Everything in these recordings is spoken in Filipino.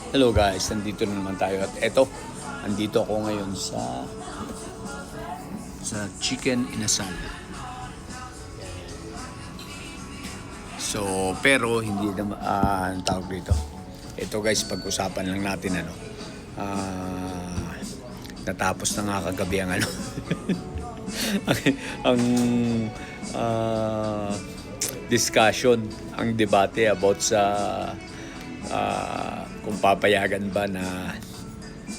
Hello guys, nandito na naman tayo at eto, andito ako ngayon sa Chicken Inasal. So, pero hindi naman ang tawag dito. Ito guys, pag-usapan lang natin natapos na nga kagabi ang ang discussion, ang debate about sa kung papayagan ba na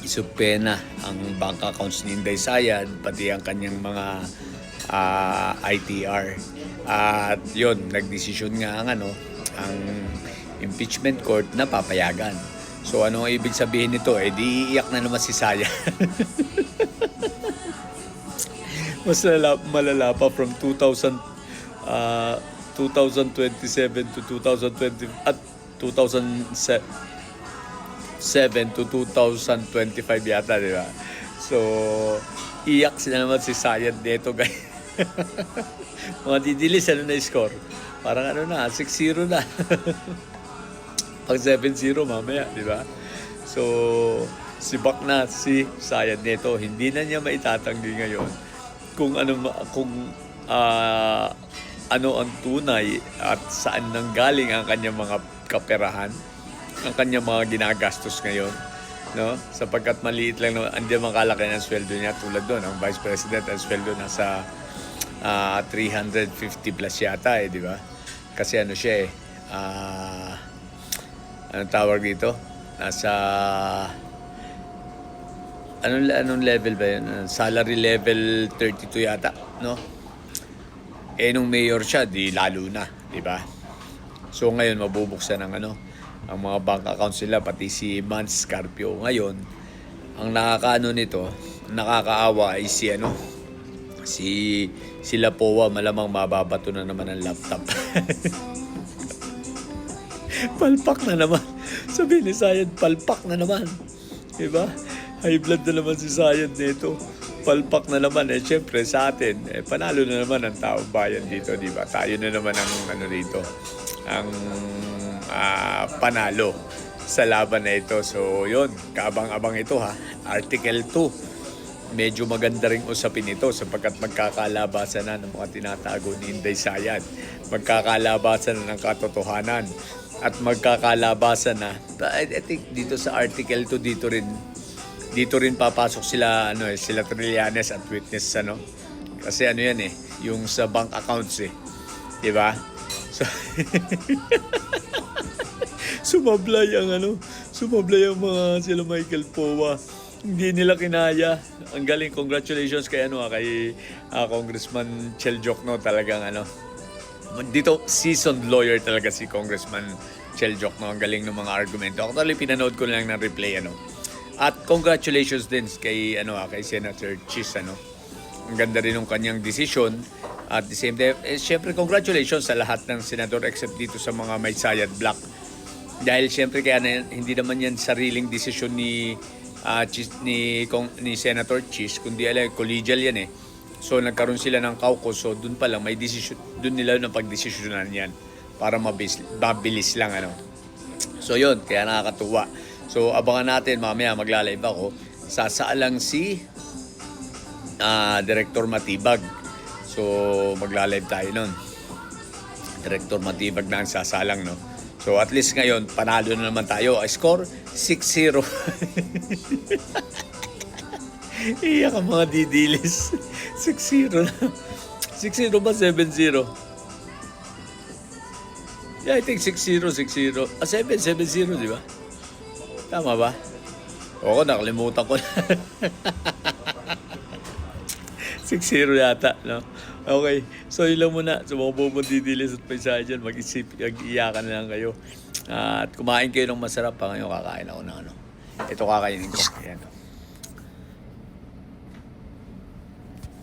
isupena ang bank accounts ni Inday Sayad pati ang kanyang mga ITR. At yun, nagdesisyon nga ang impeachment court na papayagan. So ano ang ibig sabihin nito? Di iiyak na naman si Sayad. Mas malala pa from 2027 to 2020 at 2007 to 2025 yata, di ba? So, iyak sila naman si Sayad dito, guys. Mga didilis, na score? Parang 6-0 na. Pag 7-0 mamaya, di ba? So, sibak na si Sayad nito. Hindi na niya maitatanggi ngayon kung ano ang tunay at saan nanggaling ang kanyang mga kaperahan, ang kanyang mga ginagastos ngayon, no? Sapagkat maliit lang naman, hindi makalaki ng sweldo niya tulad doon. Ang Vice President, ang sweldo nasa 350 plus yata, di ba? Kasi siya anong tawag dito? Nasa anong level ba yun? Salary level 32 yata, no? Nung mayor siya, di lalo na, di ba? So ngayon mabubuksan ng ang mga bank accounts nila, pati si Mans Carpio. Ngayon, ang nakakaawa ay si Lapoa, malamang mababato na naman ang laptop. Palpak na naman. Sabi ni Sayad, palpak na naman. Diba? High blood na naman si Sayad nito. Palpak na naman. Siyempre sa atin, panalo na naman ang taong bayan dito, diba? Tayo na naman ang dito. Ang panalo sa laban na ito. So, yun. Kaabang-abang ito, ha. Article 2. Medyo maganda rin usapin ito sapagkat magkakalabasan na ng mga tinatago ni Inday Sayad. Magkakalabasan na ng katotohanan. At magkakalabasan na, I think dito sa Article 2, dito rin papasok sila, sila Trillanes at witness, Kasi yan yung sa bank accounts, di ba? So, sumablay ang mga sila Michael Powa. Hindi nila kinaya. Ang galing, congratulations kay Congressman Chel Jokno, talagang dito seasoned lawyer talaga si Congressman Chel Jokno. Ang galing ng mga argumento. Ako talagang pinanood ko lang ng replay, At congratulations din kay Senator Chis, Ang ganda rin ng kanyang desisyon. At the same time, syempre congratulations sa lahat ng senador except dito sa mga may Sayad Black. Dahil syempre hindi naman yan sariling desisyon ni Senator Chis, kundi collegial yan So nagkaroon sila ng caucus, so doon pa lang may decision, doon nila na pagdesisyonan yan para mabilis lang So yun, kaya nakakatuwa. So abangan natin, mamaya magla-live ako. Sasaalang si Director Matibag. So magla-live tayo nun. Director Matibag na ang sasalang, So at least ngayon, panalo na naman tayo. Score 6-0. Iyak ang mga didilis. 6-0 na. 6-0 ba? 7-0? Yeah, I think 6-0. 7-0, di ba? Tama ba? Oo, nakalimutan ko na. 6-0 yata, Okay, so yun lang muna. So mga bobong didilis at paisahe dyan, mag-iyakan na lang kayo. At kumain kayo ng masarap pa ngayon. Kakain ako ng Ito kakainin ko. Ayan.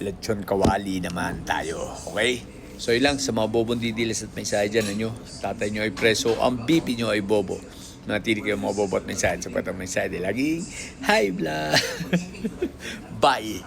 Lechon kawali naman tayo. Okay? So yun lang, sa mga bobong didilis at paisahe dyan, tatay nyo ay preso, ang bibi nyo ay bobo. Natili kayo mga bobo at mensahe sa patang mensahe. Laging high blood. Bye!